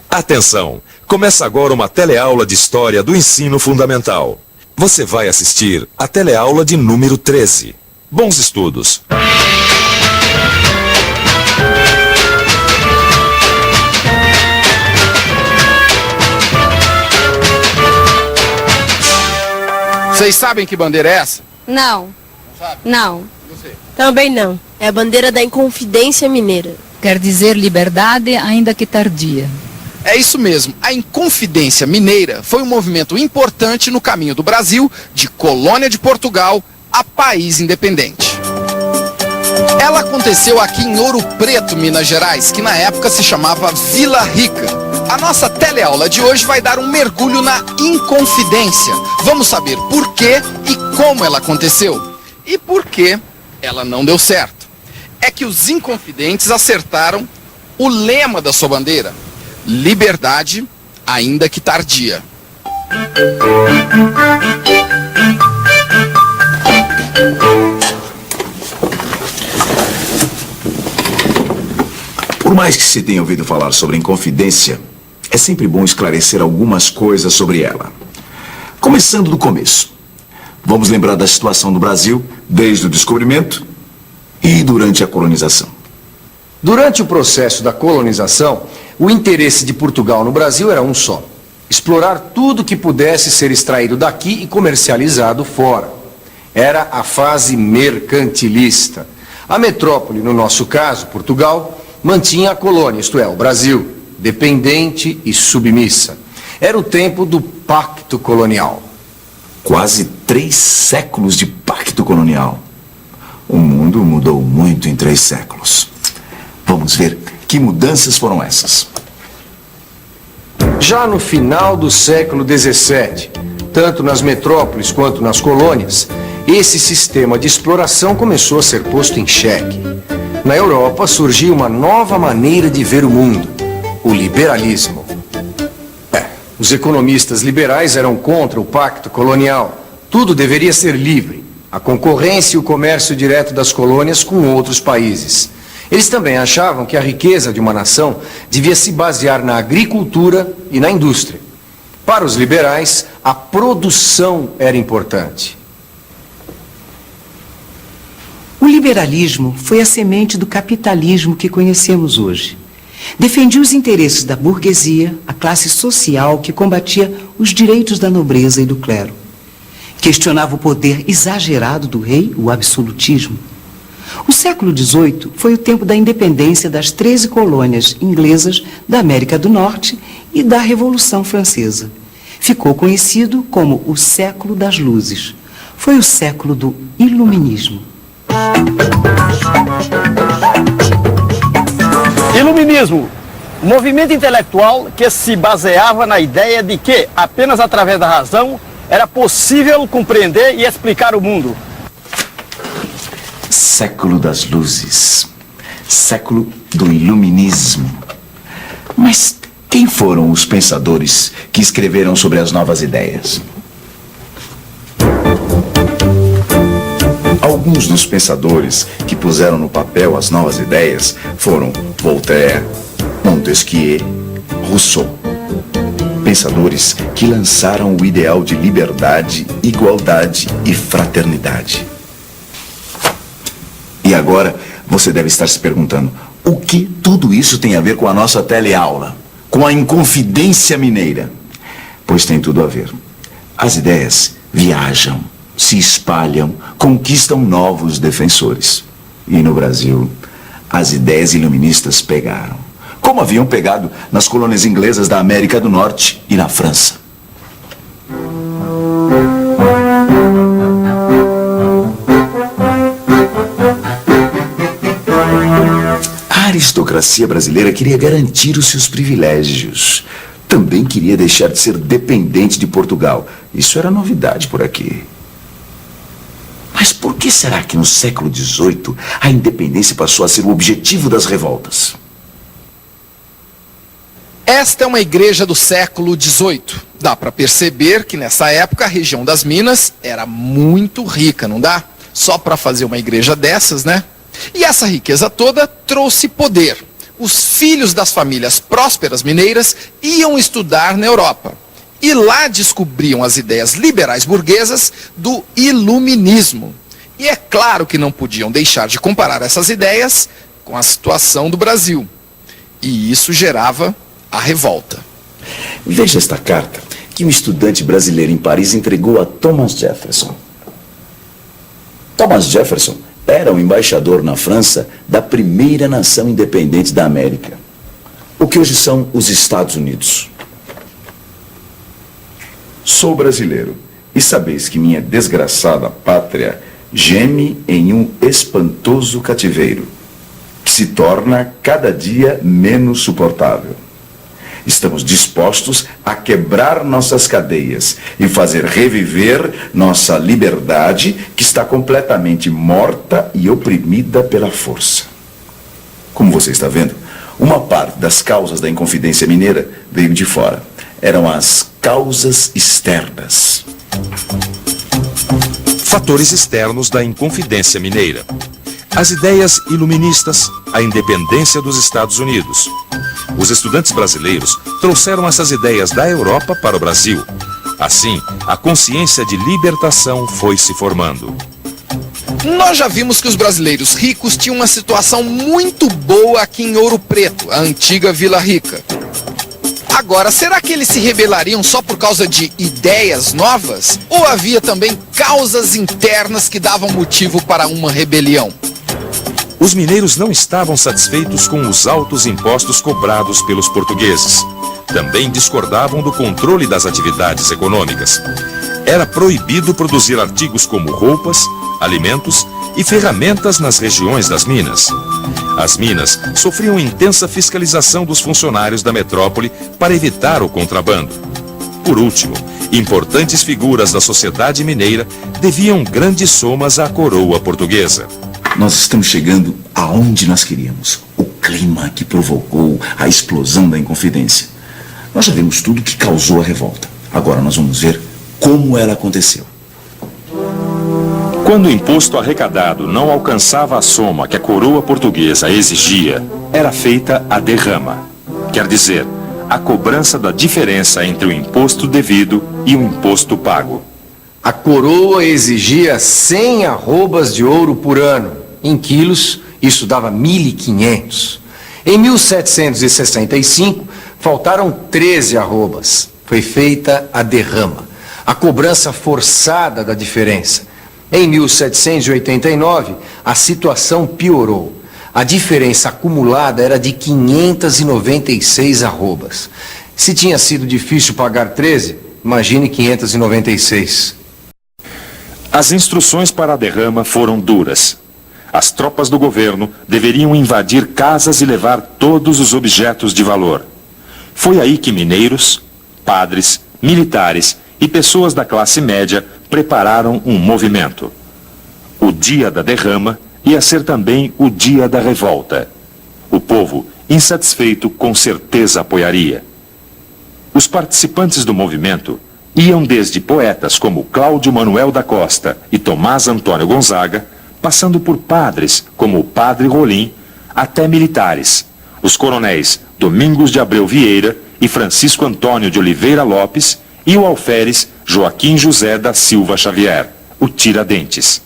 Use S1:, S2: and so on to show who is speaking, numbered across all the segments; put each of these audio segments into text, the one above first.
S1: Atenção! Começa agora uma teleaula de História do Ensino Fundamental. Você vai assistir a teleaula de número 13. Bons estudos!
S2: Vocês sabem que bandeira é essa?
S3: Não.
S2: Não sabe?
S3: Não.
S2: Você.
S4: Também não. É a bandeira da Inconfidência Mineira.
S5: Quer dizer liberdade, ainda que tardia.
S2: É isso mesmo. A Inconfidência Mineira foi um movimento importante no caminho do Brasil, de colônia de Portugal a país independente. Ela aconteceu aqui em Ouro Preto, Minas Gerais, que na época se chamava Vila Rica. A nossa teleaula de hoje vai dar um mergulho na Inconfidência. Vamos saber por que e como ela aconteceu. E por que ela não deu certo. É que os inconfidentes acertaram o lema da sua bandeira: liberdade, ainda que tardia.
S6: Por mais que se tenha ouvido falar sobre Inconfidência, é sempre bom esclarecer algumas coisas sobre ela. Começando do começo. Vamos lembrar da situação do Brasil desde o descobrimento e durante a colonização.
S7: Durante o processo da colonização, o interesse de Portugal no Brasil era um só: explorar tudo que pudesse ser extraído daqui e comercializado fora. Era a fase mercantilista. A metrópole, no nosso caso, Portugal, mantinha a colônia, isto é, o Brasil, dependente e submissa. Era o tempo do pacto colonial.
S6: Quase 3 séculos de pacto colonial. O mundo mudou muito em 3 séculos. Vamos ver que mudanças foram essas.
S7: Já no final do século XVII, tanto nas metrópoles quanto nas colônias, esse sistema de exploração começou a ser posto em xeque. Na Europa surgiu uma nova maneira de ver o mundo: o liberalismo. Os economistas liberais eram contra o pacto colonial. Tudo deveria ser livre: a concorrência e o comércio direto das colônias com outros países. Eles também achavam que a riqueza de uma nação devia se basear na agricultura e na indústria. Para os liberais, a produção era importante.
S8: O liberalismo foi a semente do capitalismo que conhecemos hoje. Defendia os interesses da burguesia, a classe social que combatia os direitos da nobreza e do clero. Questionava o poder exagerado do rei, o absolutismo. O século XVIII foi o tempo da independência das 13 colônias inglesas da América do Norte e da Revolução Francesa. Ficou conhecido como o século das luzes. Foi o século do iluminismo.
S9: Iluminismo, um movimento intelectual que se baseava na ideia de que, apenas através da razão, era possível compreender e explicar o mundo.
S6: Século das luzes. Século do iluminismo. Mas quem foram os pensadores que escreveram sobre as novas ideias? Alguns dos pensadores que puseram no papel as novas ideias foram Voltaire, Montesquieu, Rousseau. Pensadores que lançaram o ideal de liberdade, igualdade e fraternidade. E agora você deve estar se perguntando: o que tudo isso tem a ver com a nossa teleaula? Com a Inconfidência Mineira? Pois tem tudo a ver. As ideias viajam, se espalham, conquistam novos defensores. E no Brasil, as ideias iluministas pegaram, como haviam pegado nas colônias inglesas da América do Norte e na França. A aristocracia brasileira queria garantir os seus privilégios. Também queria deixar de ser dependente de Portugal. Isso era novidade por aqui. Mas por que será que no século XVIII a independência passou a ser o objetivo das revoltas?
S2: Esta é uma igreja do século XVIII. Dá para perceber que nessa época a região das Minas era muito rica, não dá? só para fazer uma igreja dessas, né? E essa riqueza toda trouxe poder. Os filhos das famílias prósperas mineiras iam estudar na Europa. E lá descobriam as ideias liberais burguesas do iluminismo. E é claro que não podiam deixar de comparar essas ideias com a situação do Brasil. E isso gerava a revolta.
S6: Veja esta carta que um estudante brasileiro em Paris entregou a Thomas Jefferson. Thomas Jefferson era o embaixador na França da primeira nação independente da América, o que hoje são os Estados Unidos. Sou brasileiro, e sabeis que minha desgraçada pátria geme em um espantoso cativeiro, que se torna cada dia menos suportável. Estamos dispostos a quebrar nossas cadeias e fazer reviver nossa liberdade, que está completamente morta e oprimida pela força. Como você está vendo, uma parte das causas da Inconfidência Mineira veio de fora. Eram as causas externas.
S1: Fatores externos da Inconfidência Mineira. As ideias iluministas, a independência dos Estados Unidos. Os estudantes brasileiros trouxeram essas ideias da Europa para o Brasil. Assim, a consciência de libertação foi se formando.
S2: Nós já vimos que os brasileiros ricos tinham uma situação muito boa aqui em Ouro Preto, a antiga Vila Rica. Agora, será que eles se rebelariam só por causa de ideias novas? Ou havia também causas internas que davam motivo para uma rebelião?
S1: Os mineiros não estavam satisfeitos com os altos impostos cobrados pelos portugueses. Também discordavam do controle das atividades econômicas. Era proibido produzir artigos como roupas, alimentos e ferramentas nas regiões das minas. As minas sofriam intensa fiscalização dos funcionários da metrópole para evitar o contrabando. Por último, importantes figuras da sociedade mineira deviam grandes somas à coroa portuguesa.
S6: Nós estamos chegando aonde nós queríamos. O clima que provocou a explosão da Inconfidência. Nós já vimos tudo que causou a revolta. Agora nós vamos ver como ela aconteceu.
S1: Quando o imposto arrecadado não alcançava a soma que a coroa portuguesa exigia, era feita a derrama. Quer dizer, a cobrança da diferença entre o imposto devido e o imposto pago.
S7: A coroa exigia 100 arrobas de ouro por ano. Em quilos, isso dava 1.500. Em 1765, faltaram 13 arrobas. Foi feita a derrama, a cobrança forçada da diferença. Em 1789, a situação piorou. A diferença acumulada era de 596 arrobas. Se tinha sido difícil pagar 13, imagine 596.
S1: As instruções para a derrama foram duras. As tropas do governo deveriam invadir casas e levar todos os objetos de valor. Foi aí que mineiros, padres, militares e pessoas da classe média prepararam um movimento. O dia da derrama ia ser também o dia da revolta. O povo, insatisfeito, com certeza apoiaria. Os participantes do movimento iam desde poetas como Cláudio Manuel da Costa e Tomás Antônio Gonzaga, passando por padres como o padre Rolim, até militares, os coronéis Domingos de Abreu Vieira e Francisco Antônio de Oliveira Lopes e o alferes Joaquim José da Silva Xavier, o Tiradentes.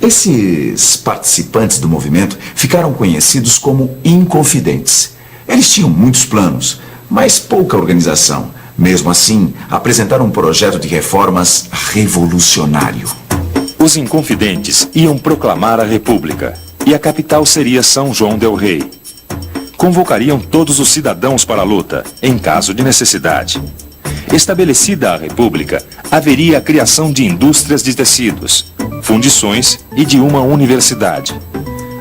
S6: Esses participantes do movimento ficaram conhecidos como Inconfidentes. Eles tinham muitos planos, mas pouca organização. Mesmo assim, apresentaram um projeto de reformas revolucionário.
S1: Os Inconfidentes iam proclamar a República, e a capital seria São João del Rei. Convocariam todos os cidadãos para a luta, em caso de necessidade. Estabelecida a República, haveria a criação de indústrias de tecidos, fundições e de uma universidade.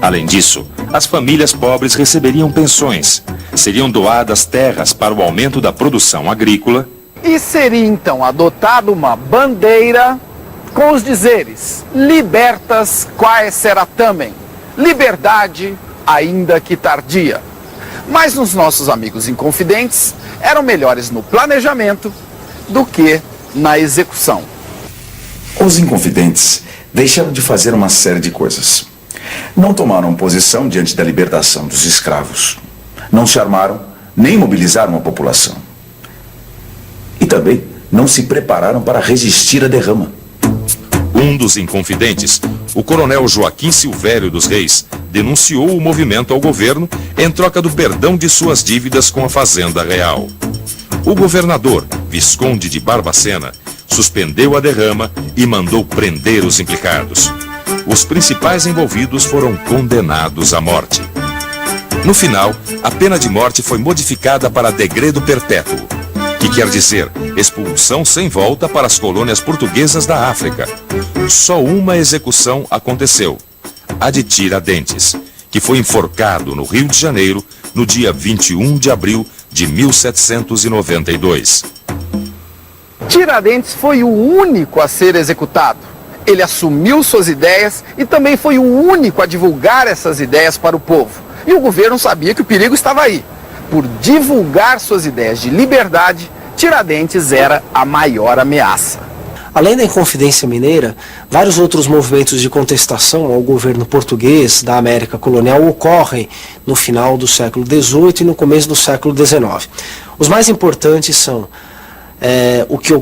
S1: Além disso, as famílias pobres receberiam pensões, seriam doadas terras para o aumento da produção agrícola.
S2: E seria então adotada uma bandeira com os dizeres: libertas quae será tamen, liberdade ainda que tardia. Mas nos nossos amigos inconfidentes eram melhores no planejamento do que na execução.
S6: Os Inconfidentes deixaram de fazer uma série de coisas. Não tomaram posição diante da libertação dos escravos. Não se armaram, nem mobilizaram a população. E também não se prepararam para resistir à derrama.
S1: Um dos inconfidentes, o coronel Joaquim Silvério dos Reis, denunciou o movimento ao governo em troca do perdão de suas dívidas com a Fazenda Real. O governador, Visconde de Barbacena, suspendeu a derrama e mandou prender os implicados. Os principais envolvidos foram condenados à morte. No final, a pena de morte foi modificada para degredo perpétuo, que quer dizer expulsão sem volta para as colônias portuguesas da África. Só uma execução aconteceu, a de Tiradentes, que foi enforcado no Rio de Janeiro no dia 21 de abril de 1792.
S2: Tiradentes foi o único a ser executado. Ele assumiu suas ideias e também foi o único a divulgar essas ideias para o povo. E o governo sabia que o perigo estava aí. Por divulgar suas ideias de liberdade, Tiradentes era a maior ameaça.
S3: Além da Inconfidência Mineira, vários outros movimentos de contestação ao governo português da América colonial ocorrem no final do século XVIII e no começo do século XIX. Os mais importantes são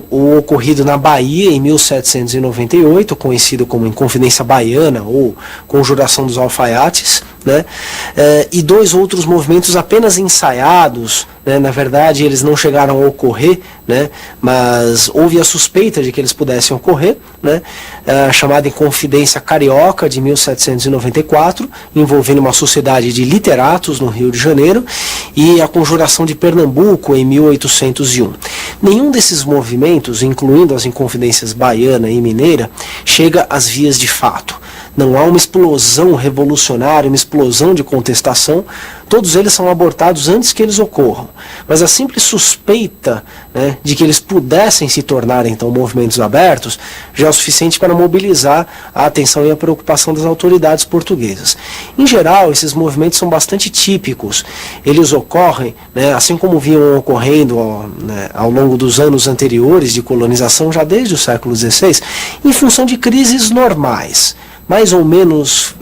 S3: o ocorrido na Bahia em 1798, conhecido como Inconfidência Baiana ou Conjuração dos Alfaiates, né? E dois outros movimentos apenas ensaiados, né? Na verdade eles não chegaram a ocorrer, né? Mas houve a suspeita de que eles pudessem ocorrer, né? A chamada Inconfidência Carioca de 1794, envolvendo uma sociedade de literatos no Rio de Janeiro, e a Conjuração de Pernambuco em 1801. Nenhum desses movimentos, incluindo as Inconfidências Baiana e Mineira, chega às vias de fato. Não há uma explosão revolucionária, uma explosão de contestação. Todos eles são abortados antes que eles ocorram. Mas a simples suspeita, né, de que eles pudessem se tornar então movimentos abertos já é o suficiente para mobilizar a atenção e a preocupação das autoridades portuguesas. Em geral, esses movimentos são bastante típicos. Eles ocorrem, né, assim como vinham ocorrendo ao longo dos anos anteriores de colonização, já desde o século XVI, em função de crises normais, mais ou menos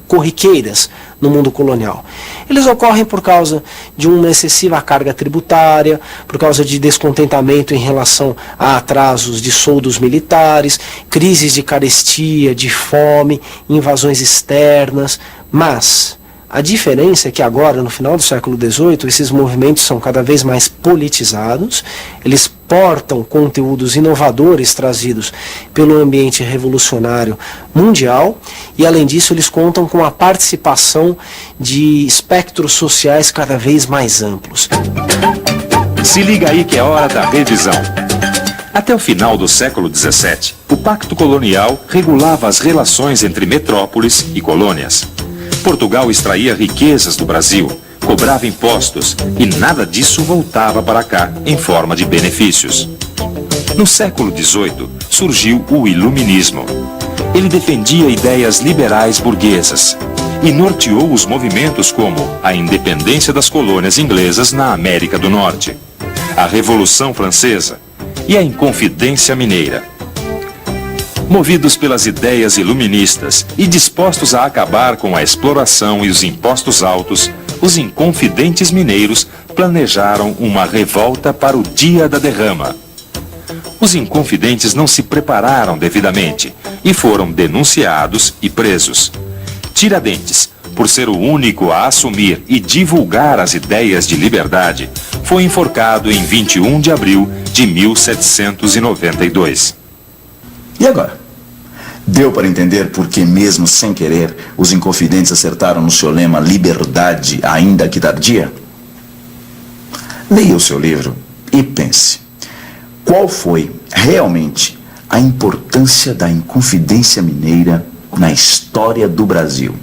S3: corriqueiras no mundo colonial. Eles ocorrem por causa de uma excessiva carga tributária, por causa de descontentamento em relação a atrasos de soldos militares, crises de carestia, de fome, invasões externas, mas a diferença é que agora, no final do século XVIII, esses movimentos são cada vez mais politizados, eles portam conteúdos inovadores trazidos pelo ambiente revolucionário mundial e, além disso, eles contam com a participação de espectros sociais cada vez mais amplos.
S1: Se liga aí que é hora da revisão. Até o final do século XVII, o Pacto Colonial regulava as relações entre metrópoles e colônias. Portugal extraía riquezas do Brasil, cobrava impostos e nada disso voltava para cá em forma de benefícios. No século XVIII surgiu o Iluminismo. Ele defendia ideias liberais burguesas e norteou os movimentos como a independência das colônias inglesas na América do Norte, a Revolução Francesa e a Inconfidência Mineira. Movidos pelas ideias iluministas e dispostos a acabar com a exploração e os impostos altos, os inconfidentes mineiros planejaram uma revolta para o dia da derrama. Os inconfidentes não se prepararam devidamente e foram denunciados e presos. Tiradentes, por ser o único a assumir e divulgar as ideias de liberdade, foi enforcado em 21 de abril de 1792.
S6: E agora? Deu para entender por que, mesmo sem querer, os inconfidentes acertaram no seu lema liberdade, ainda que tardia? Leia o seu livro e pense. Qual foi, realmente, a importância da Inconfidência Mineira na história do Brasil?